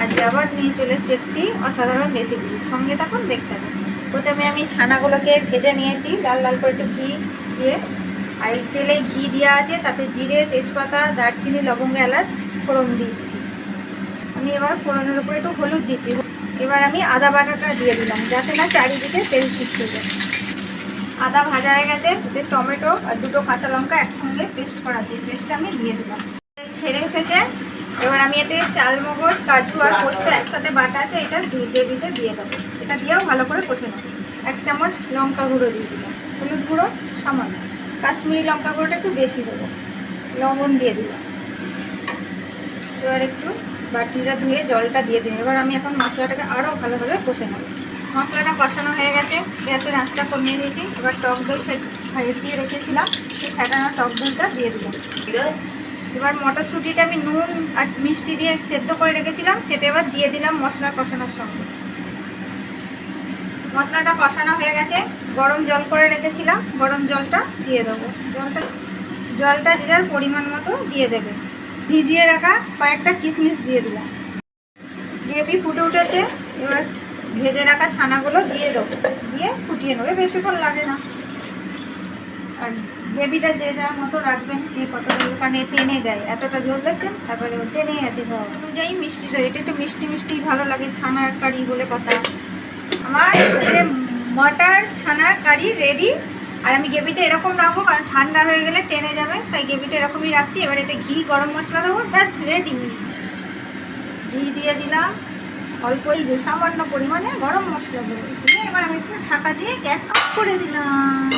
আজকে আবার নিয়ে চলে এসেছি একটি অসাধারণ রেসিপি, সঙ্গে তখন দেখতে হবে। প্রথমে আমি ছানাগুলোকে ভেজে নিয়েছি লাল লাল করে একটু ঘি দিয়ে, আর এই তেলে ঘি দেওয়া আছে, তাতে জিরে, তেজপাতা, দারচিনি, লবঙ্গ, এলাচ ফোড়ন দিয়েছি। আমি এবার ফোড়নের উপরে একটু হলুদ দিচ্ছি। এবার আমি আদা বাটাটা দিয়ে দিলাম, যাতে না চারিদিকে তেল ছিটকে যায়। আদা ভাজা হয়ে গেছে, এতে টমেটো আর দুটো কাঁচা লঙ্কা একসঙ্গে পেস্ট করা দিয়ে পেস্টটা আমি দিয়ে দিলাম। ছেড়ে এসেছে। এবার আমি এতে চালমগজ, কাজু আর পোস্ত একসাথে বাটা আছে, এটা গ্রেভিতে দিয়ে দেবো। এটা দিয়েও ভালো করে কষে নেবো। 1 চামচ লঙ্কা গুঁড়ো দিয়ে দিলাম, হলুদ গুঁড়ো সামান্য, কাশ্মীরি লঙ্কা গুঁড়োটা একটু বেশি দেবো, লবণ দিয়ে দিলাম। এবার একটু বাটিটা ধুয়ে জলটা দিয়ে দিই। এবার আমি এখন মশলাটাকে আরও ভালোভাবে কষে নেবো। মশলাটা কষানো হয়ে গেছে, গ্যাসের আঁচটা কমিয়ে দিয়েছি। এবার টক দই ফেটিয়ে রেখেছিলাম, সেই ফেটানো টক দইটা দিয়ে দিলাম। এবার মটরশুঁটিটা আমি নুন আর মিষ্টি দিয়ে সেদ্ধ করে রেখেছিলাম, সেটা এবার দিয়ে দিলাম মশলা কষানোর সঙ্গে। মশলাটা কষানো হয়ে গেছে, গরম জল করে রেখেছিলাম, গরম জলটা দিয়ে দেবো। জলটা যে যার পরিমাণ মতো দিয়ে দেবে। ভিজিয়ে রাখা কয়েকটা কিশমিশ দিয়ে দিলাম। গ্রেভি ফুটে উঠেছে, এবার ভেজে রাখা ছানাগুলো দিয়ে দেবো, দিয়ে ফুটিয়ে নেবে, বেশিক্ষণ লাগে না। আর গ্রেভিটা যে যার মতো রাখবেন, কারণ টেনে দেয়, এতটা ঝোল দেখছেন, তারপরে টেনে দিতে হবে অনুযায়ী মিষ্টিটা। এটা একটু মিষ্টি মিষ্টি ভালো লাগে, ছানার কারি বলে কথা। আমার মটর ছানার কারি রেডি। আর আমি গ্রেভিটা এরকম রাখবো, কারণ ঠান্ডা হয়ে গেলে টেনে যাবে, তাই গ্রেভিটা এরকমই রাখছি। এবার এতে ঘি, গরম মশলা দেবো, ব্যাস রেডি। ঘি দিয়ে দিলাম, অল্পই সামান্য পরিমাণে গরম মশলা দেবো দিয়ে, এবার আমি একটু ঢাকা দিয়ে গ্যাস অফ করে দিলাম।